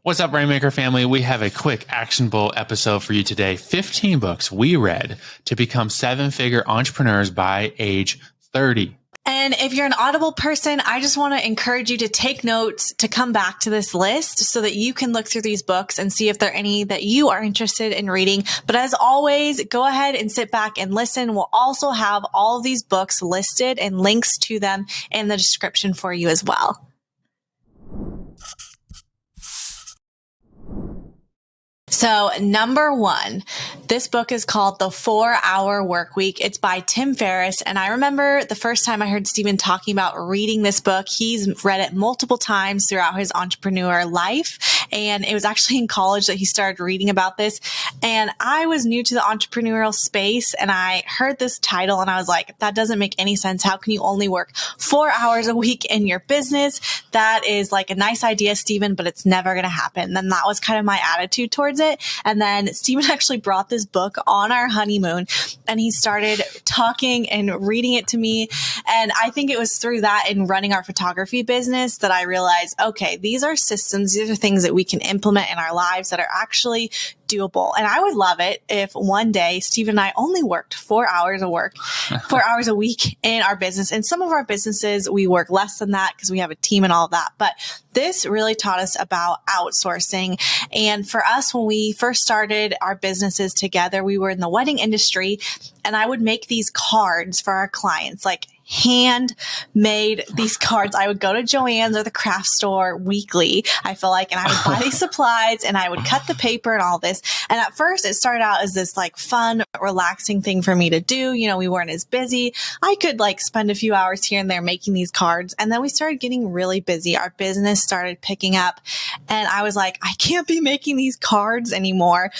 What's up, Rainmaker family? We have a quick actionable episode for you today. 15 books we read to become seven-figure entrepreneurs by age 30. And if you're an Audible person, I just want to encourage you to take notes to come back to this list so that you can look through these books and see if there are any that you are interested in reading. But as always, go ahead and sit back and listen. We'll also have all of these books listed and links to them in the description for you as well. So number one, this book is called The 4-Hour Workweek. It's by Tim Ferriss. And I remember the first time I heard Stephen talking about reading this book, he's read it multiple times throughout his entrepreneur life. And it was actually in college that he started reading about this. And I was new to the entrepreneurial space and I heard this title and I was like, that doesn't make any sense. How can you only work 4 hours a week in your business? That is like a nice idea, Stephen, but it's never going to happen. And that was kind of my attitude towards it. And then Stephen actually brought this book on our honeymoon and he started talking and reading it to me. And I think it was through that in running our photography business that I realized, okay, these are systems. These are things that we can implement in our lives that are actually doable. And I would love it if one day Steve and I only worked 4 hours of work, 4 hours a week in our business. And some of our businesses, we work less than that because we have a team and all of that. But this really taught us about outsourcing. And for us, when we first started our businesses together, we were in the wedding industry and I would make these cards for our clients, like handmade these cards. I would go to Joann's or the craft store weekly, I feel like, and I would buy these supplies and I would cut the paper and all this. And at first it started out as this like fun, relaxing thing for me to do. You know, we weren't as busy. I could like spend a few hours here and there making these cards. And then we started getting really busy. Our business started picking up and I was like, I can't be making these cards anymore.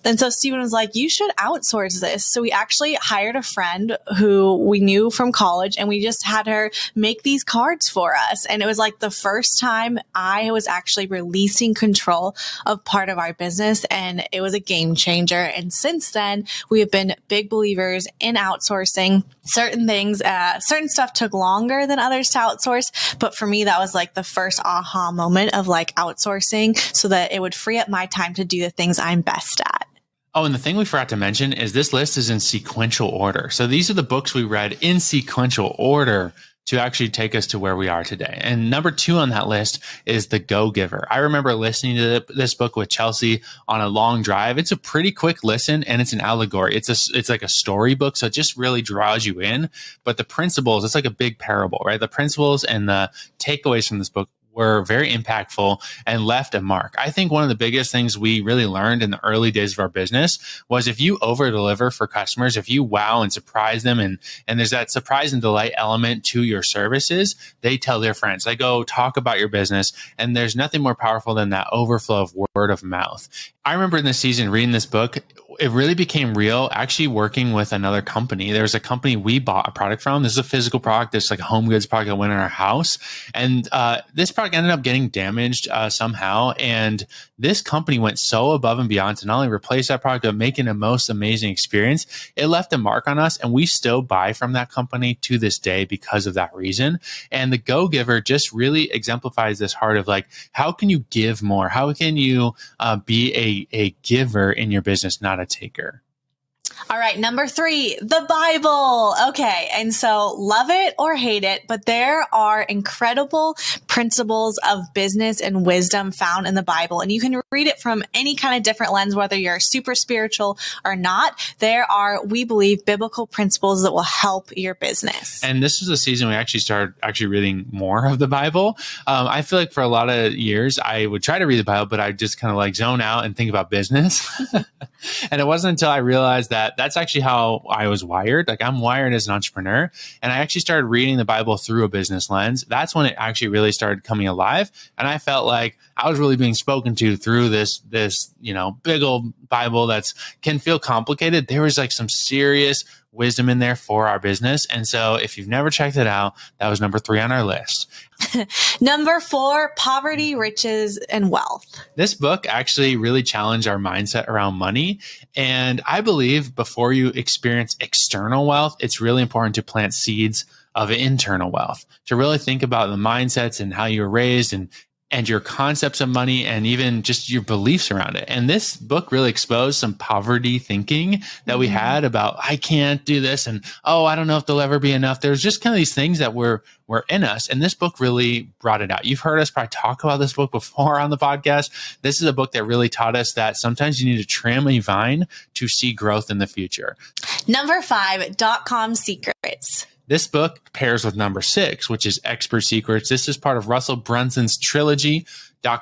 And so Stephen was like, you should outsource this. So we actually hired a friend who we knew from college and we just had her make these cards for us. And it was like the first time I was actually releasing control of part of our business. And it was a game changer. And since then, we have been big believers in outsourcing. Certain things, certain stuff took longer than others to outsource. But for me, that was like the first aha moment of like outsourcing so that it would free up my time to do the things I'm best at. Oh, and the thing we forgot to mention is this list is in sequential order. So these are the books we read in sequential order to actually take us to where we are today. And number 2 on that list is The Go-Giver. I remember listening to this book with Chelsea on a long drive. It's a pretty quick listen and it's an allegory. It's like a storybook. So it just really draws you in. But the principles, it's like a big parable, right? The principles and the takeaways from this book were very impactful and left a mark. I think one of the biggest things we really learned in the early days of our business was if you over deliver for customers, if you wow and surprise them and there's that surprise and delight element to your services, they tell their friends, they go talk about your business. And there's nothing more powerful than that overflow of word of mouth. I remember in this season reading this book, it really became real actually working with another company. There was a company we bought a product from. This is a physical product. It's like a home goods product that went in our house. And this product ended up getting damaged somehow. And this company went so above and beyond to not only replace that product, but make it a most amazing experience. It left a mark on us. And we still buy from that company to this day because of that reason. And the Go-Giver just really exemplifies this heart of like, how can you give more? How can you be a giver in your business, not a taker? All right. Number 3, the Bible. Okay. And so love it or hate it, but there are incredible principles of business and wisdom found in the Bible. And you can read it from any kind of different lens, whether you're super spiritual or not. There are, we believe, biblical principles that will help your business. And this was a season we actually started reading more of the Bible. I feel like for a lot of years, I would try to read the Bible, but I just kind of like zone out and think about business. And it wasn't until I realized that that's actually how I was wired. Like I'm wired as an entrepreneur. And I actually started reading the Bible through a business lens. That's when it actually really started coming alive. And I felt like I was really being spoken to through this, big old Bible that's can feel complicated. There was like some serious wisdom in there for our business. And so if you've never checked it out, that was number 3 on our list. Number 4, Poverty, Riches, and Wealth. This book actually really challenged our mindset around money. And I believe before you experience external wealth, it's really important to plant seeds of internal wealth, to really think about the mindsets and how you were raised and and your concepts of money and even just your beliefs around it. And this book really exposed some poverty thinking that we had about, I can't do this. And, oh, I don't know if there'll ever be enough. There's just kind of these things that were in us. And this book really brought it out. You've heard us probably talk about this book before on the podcast. This is a book that really taught us that sometimes you need to trim a vine to see growth in the future. Number 5, .com secrets. This book pairs with number 6, which is Expert Secrets. This is part of Russell Brunson's trilogy,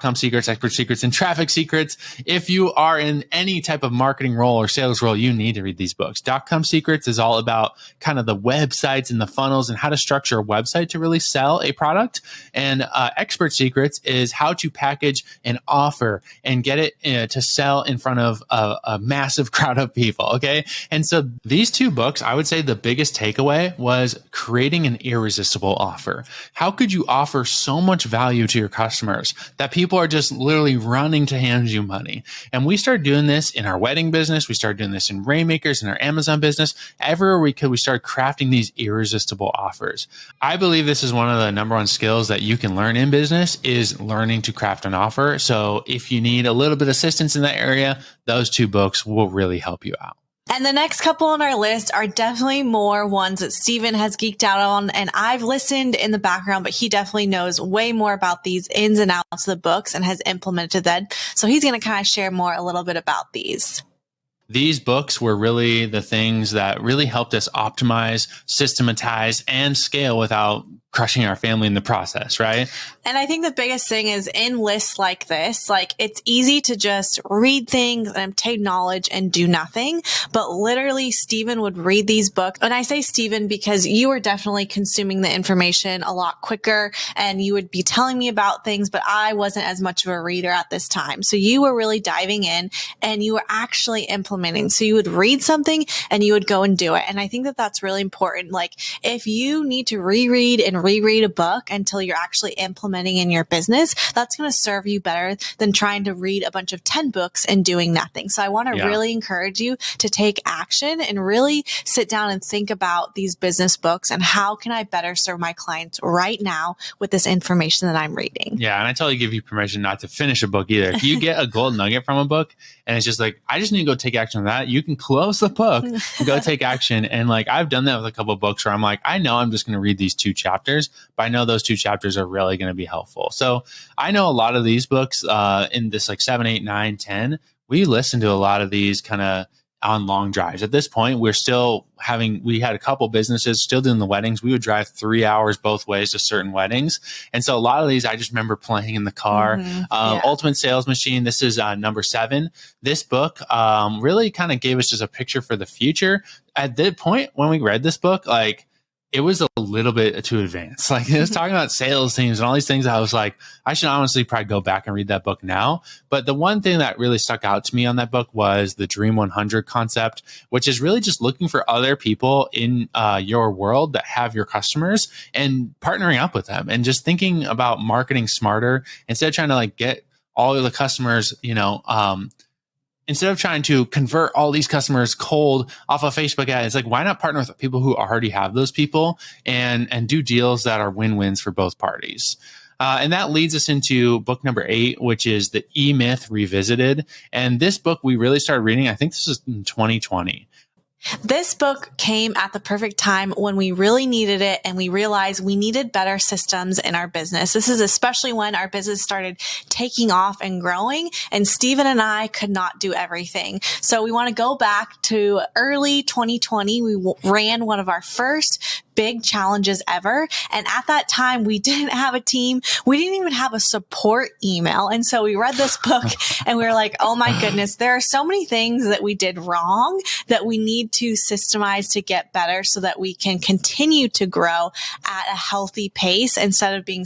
.com Secrets, Expert Secrets, and Traffic Secrets. If you are in any type of marketing role or sales role, you need to read these books. .com Secrets is all about kind of the websites and the funnels and how to structure a website to really sell a product. And Expert Secrets is how to package an offer and get it to sell in front of a massive crowd of people. Okay. And so these two books, I would say the biggest takeaway was creating an irresistible offer. How could you offer so much value to your customers that people are just literally running to hand you money? And we started doing this in our wedding business. We started doing this in Rainmakers, in our Amazon business. Everywhere we could, we started crafting these irresistible offers. I believe this is one of the number one skills that you can learn in business is learning to craft an offer. So if you need a little bit of assistance in that area, those two books will really help you out. And the next couple on our list are definitely more ones that Steven has geeked out on. And I've listened in the background, but he definitely knows way more about these ins and outs of the books and has implemented them. So he's going to kind of share a little bit about these. These books were really the things that really helped us optimize, systematize, and scale without crushing our family in the process, right? And I think the biggest thing is in lists like this, like it's easy to just read things and obtain knowledge and do nothing. But literally, Steven would read these books. And I say Steven because you were definitely consuming the information a lot quicker and you would be telling me about things, but I wasn't as much of a reader at this time. So you were really diving in and you were actually implementing. So you would read something and you would go and do it. And I think that that's really important. Like if you need to reread a book until you're actually implementing in your business, that's going to serve you better than trying to read a bunch of 10 books and doing nothing. So I want to really encourage you to take action and really sit down and think about these business books and how can I better serve my clients right now with this information that I'm reading. Yeah. And I totally give you permission not to finish a book either. If you get a gold nugget from a book and it's just like, I just need to go take action on that, you can close the book and go take action. And like, I've done that with a couple of books where I'm like, I know I'm just going to read these 2 chapters, but I know those 2 chapters are really going to be helpful. So I know a lot of these books in this like 7, 8, 9, 10, we listen to a lot of these kind of on long drives. At this point, we had a couple businesses still doing the weddings. We would drive 3 hours both ways to certain weddings. And so a lot of these, I just remember playing in the car. Ultimate Sales Machine. This is number 7. This book really kind of gave us just a picture for the future. At the point when we read this book, like, it was a little bit too advanced. Like it was talking about sales teams and all these things. I was like, I should honestly probably go back and read that book now. But the one thing that really stuck out to me on that book was the Dream 100 concept, which is really just looking for other people in your world that have your customers and partnering up with them and just thinking about marketing smarter instead of trying to like get all of the customers, instead of trying to convert all these customers cold off a Facebook ad, it's like, why not partner with people who already have those people and do deals that are win-wins for both parties? And that leads us into book number 8, which is the E-Myth Revisited. And this book we really started reading, I think this is in 2020. This book came at the perfect time when we really needed it and we realized we needed better systems in our business. This is especially when our business started taking off and growing and Steven and I could not do everything. So we want to go back to early 2020. We ran one of our first big challenges ever. And at that time, we didn't have a team. We didn't even have a support email. And so we read this book and we were like, oh my goodness, there are so many things that we did wrong that we need to systemize to get better so that we can continue to grow at a healthy pace instead of being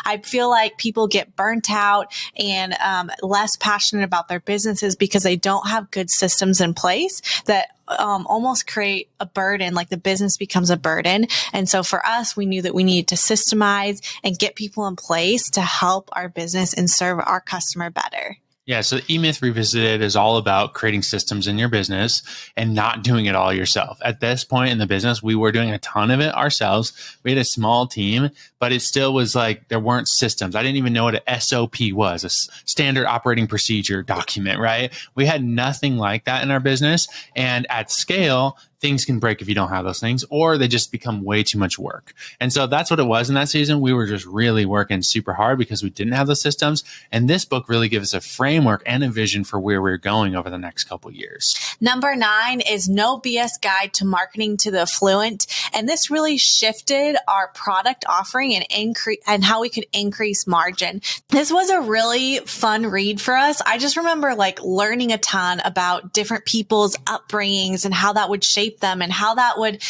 I feel like people get burnt out and less passionate about their businesses because they don't have good systems in place that almost create a burden, like the business becomes a burden. And so for us, we knew that we needed to systemize and get people in place to help our business and serve our customer better. Yeah, so E-Myth Revisited is all about creating systems in your business and not doing it all yourself. At this point in the business, we were doing a ton of it ourselves. We had a small team, but it still was like there weren't systems. I didn't even know what an SOP was, a standard operating procedure document, right? We had nothing like that in our business. And at scale, things can break if you don't have those things, or they just become way too much work. And so that's what it was in that season. We were just really working super hard because we didn't have the systems. And this book really gives us a framework and a vision for where we're going over the next couple of years. Number 9 is No BS Guide to Marketing to the Affluent. And this really shifted our product offering and how we could increase margin. This was a really fun read for us. I just remember like learning a ton about different people's upbringings and how that would shape them and how that would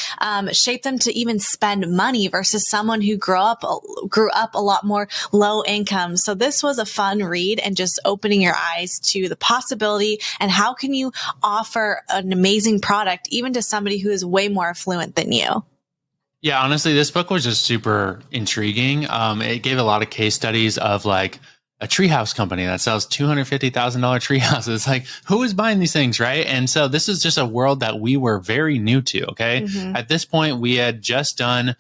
shape them to even spend money versus someone who grew up a lot more low income. So this was a fun read and just opening your eyes to the possibility and how can you offer an amazing product even to somebody who is way more affluent than you. Yeah, honestly, this book was just super intriguing. It gave a lot of case studies of like a treehouse company that sells $250,000 tree houses. Like, who is buying these things, right? And so this is just a world that we were very new to, okay? Mm-hmm. At this point, we had just done,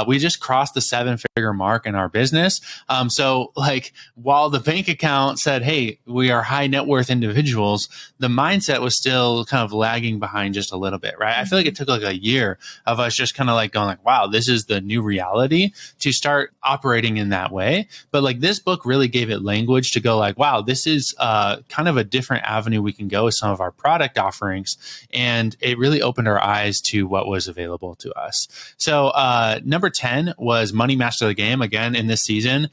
we just crossed the 7-figure mark in our business. So like, while the bank account said, hey, we are high net worth individuals, the mindset was still kind of lagging behind just a little bit, right? Mm-hmm. I feel like it took like a year of us just kind of like going like, wow, this is the new reality to start operating in that way. But like this book really gave it language to go like, wow, this is kind of a different avenue we can go with some of our product offerings. And it really opened our eyes to what was available to us. So number 10 was Money Master the Game. Again, in this season,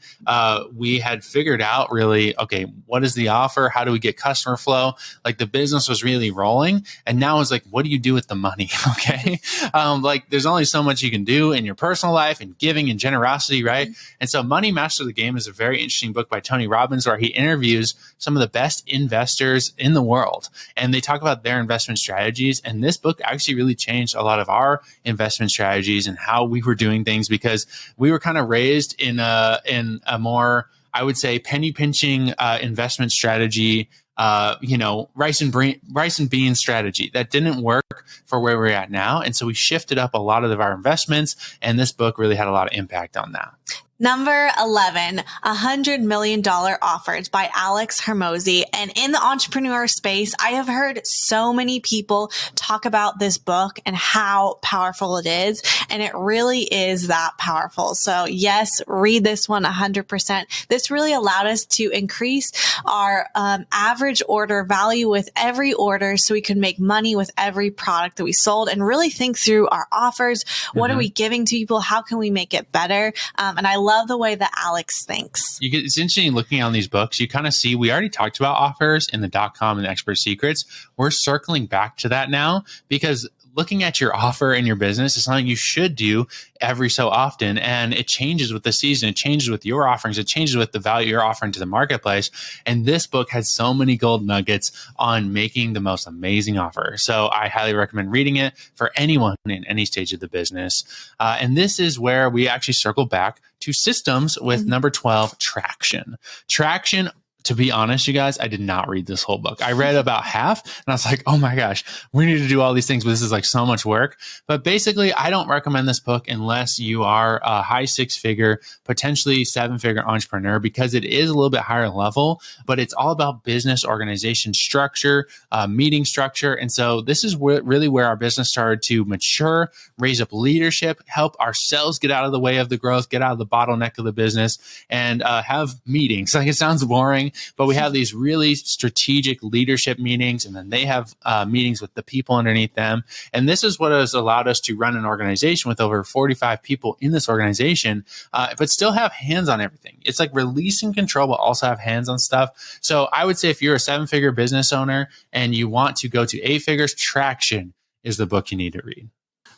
we had figured out really, okay, what is the offer? How do we get customer flow? Like the business was really rolling. And now it's like, what do you do with the money? Okay. Like there's only so much you can do in your personal life and giving and generosity, right? And so Money Master the Game is a very interesting book by Tony Robbins, where he interviews some of the best investors in the world and they talk about their investment strategies. And this book actually really changed a lot of our investment strategies and how we were doing things, because we were kind of raised in a more, I would say, penny pinching investment strategy, rice and bean strategy that didn't work for where we're at now. And so we shifted up a lot of our investments, and this book really had a lot of impact on that. Number 11, $100 Million Offers by Alex Hormozi. And in the entrepreneur space, I have heard so many people talk about this book and how powerful it is. And it really is that powerful. So yes, read this one 100%. This really allowed us to increase our average order value with every order so we could make money with every product that we sold and really think through our offers. What are we giving to people? How can we make it better? And I love the way that Alex thinks. It's interesting looking on these books. You kind of see, we already talked about offers in the .com and the Expert Secrets. We're circling back to that now because looking at your offer in your business is something you should do every so often. And it changes with the season. It changes with your offerings. It changes with the value you're offering to the marketplace. And this book has so many gold nuggets on making the most amazing offer. So I highly recommend reading it for anyone in any stage of the business. And this is where we actually circle back to systems with number 12, traction. Traction. To be honest, you guys, I did not read this whole book. I read about half and I was like, oh my gosh, we need to do all these things, but this is like so much work. But basically, I don't recommend this book unless you are a high 6-figure, potentially 7-figure entrepreneur, because it is a little bit higher level, but it's all about business organization structure, meeting structure. And so this is really where our business started to mature, raise up leadership, help ourselves get out of the way of the growth, get out of the bottleneck of the business, and have meetings. Like, it sounds boring, but we have these really strategic leadership meetings, and then they have meetings with the people underneath them. And this is what has allowed us to run an organization with over 45 people in this organization, but still have hands on everything. It's like releasing control, but also have hands on stuff. So I would say if you're a 7-figure business owner and you want to go to 8 figures, Traction is the book you need to read.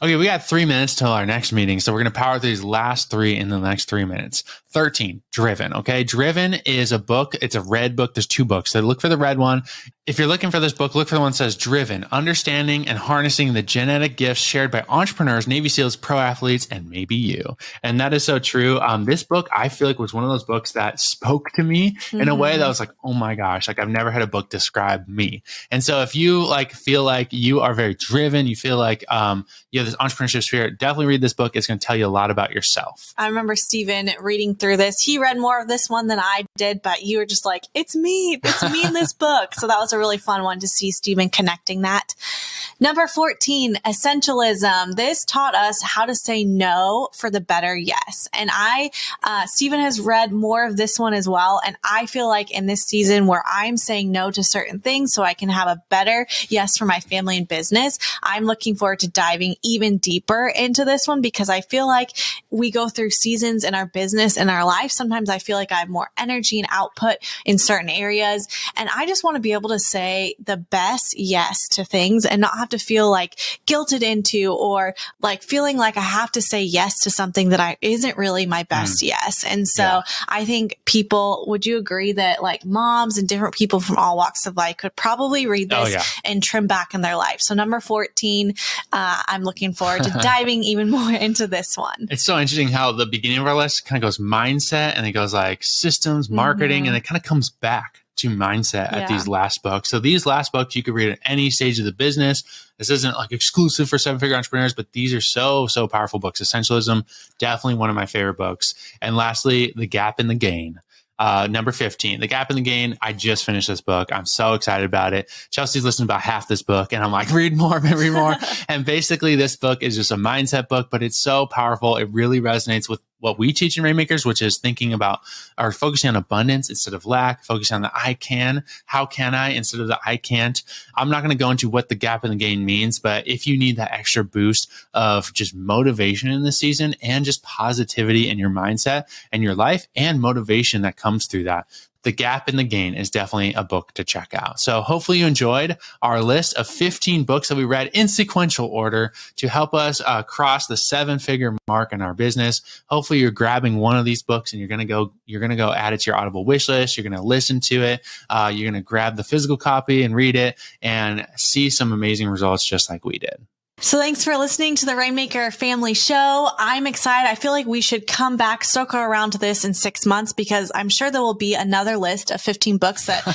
Okay, we got 3 minutes till our next meeting. So we're going to power through these last three in the next 3 minutes. 13, Driven. Okay, Driven is a book. It's a red book. There's two books. So look for the red one. If you're looking for this book, look for the one that says Driven, Understanding and Harnessing the Genetic Gifts Shared by Entrepreneurs, Navy SEALs, Pro Athletes, and maybe you. And that is so true. This book, I feel like, was one of those books that spoke to me in a way that was like, oh my gosh, like I've never had a book describe me. And so if you like feel like you are very driven, you feel like you have this entrepreneurship spirit, definitely read this book. It's going to tell you a lot about yourself. I remember Steven reading through this. He read more of this one than I did, but you were just like, it's me in this book. So that was a really fun one to see Steven connecting that. Number 14, Essentialism. This taught us how to say no for the better yes. And Steven has read more of this one as well. And I feel like in this season where I'm saying no to certain things so I can have a better yes for my family and business, I'm looking forward to diving even deeper into this one because I feel like we go through seasons in our business and our life. Sometimes I feel like I have more energy and output in certain areas. And I just want to be able to say the best yes to things and not have to feel like guilted into or like feeling like I have to say yes to something that isn't really my best yes. And so I think would you agree that like moms and different people from all walks of life could probably read this and trim back in their life? So number 14, I'm looking forward to diving even more into this one. It's so interesting how the beginning of our list kind of goes mindset and it goes like systems, marketing, and it kind of comes back to mindset at these last books. So these last books you could read at any stage of the business. This isn't like exclusive for 7-figure entrepreneurs, but these are so powerful books. Essentialism, definitely one of my favorite books. And lastly, The Gap and the Gain. Number 15, The Gap and the Gain. I just finished this book. I'm so excited about it. Chelsea's listened to about half this book and I'm like, read more. And basically this book is just a mindset book, but it's so powerful. It really resonates with what we teach in Rainmakers, which is thinking about or focusing on abundance instead of lack, focusing on the I can, how can I instead of the I can't. I'm not going to go into what the gap and the gain means, but if you need that extra boost of just motivation in this season and just positivity in your mindset and your life and motivation that comes through that, The Gap and the Gain is definitely a book to check out. So hopefully you enjoyed our list of 15 books that we read in sequential order to help us cross the 7-figure mark in our business. Hopefully you're grabbing one of these books and you're going to go add it to your Audible wish list. You're going to listen to it. You're going to grab the physical copy and read it and see some amazing results just like we did. So thanks for listening to the Rainmaker Family Show. I'm excited. I feel like we should come back, circle around to this in 6 months because I'm sure there will be another list of 15 books that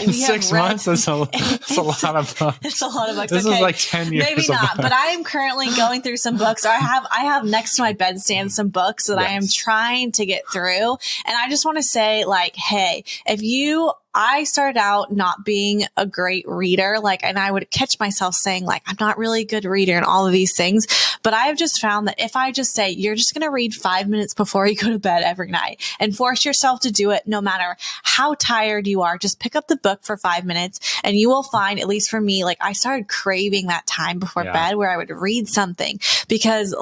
we have 6 months? That's a lot of books. It's a lot of books. This is like 10 years. Maybe not, but I am currently going through some books. I have next to my bedstand some books that I am trying to get through. And I just want to say like, hey, I started out not being a great reader, and I would catch myself saying I'm not really a good reader and all of these things. But I have just found that if I just say, you're just going to read 5 minutes before you go to bed every night and force yourself to do it, no matter how tired you are, just pick up the book for 5 minutes and you will find, at least for me, I started craving that time before bed where I would read something because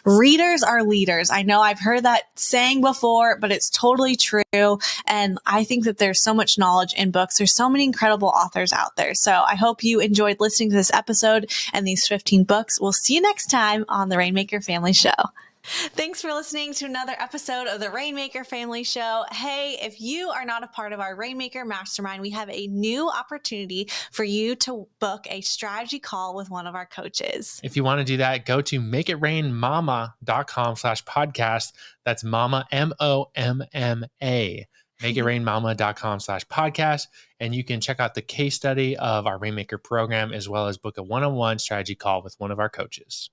readers are leaders. I know I've heard that saying before, but it's totally true. And I think that there's so much knowledge in books. There's so many incredible authors out there. So I hope you enjoyed listening to this episode and these 15 books. We'll see you next time on the Rainmaker Family Show. Thanks for listening to another episode of the Rainmaker Family Show. Hey, if you are not a part of our Rainmaker Mastermind, we have a new opportunity for you to book a strategy call with one of our coaches. If you want to do that, go to makeItRainMomma.com/podcast. That's Momma, MOMMA. MakeItRainMomma.com/podcast. And you can check out the case study of our Rainmaker program, as well as book a one-on-one strategy call with one of our coaches.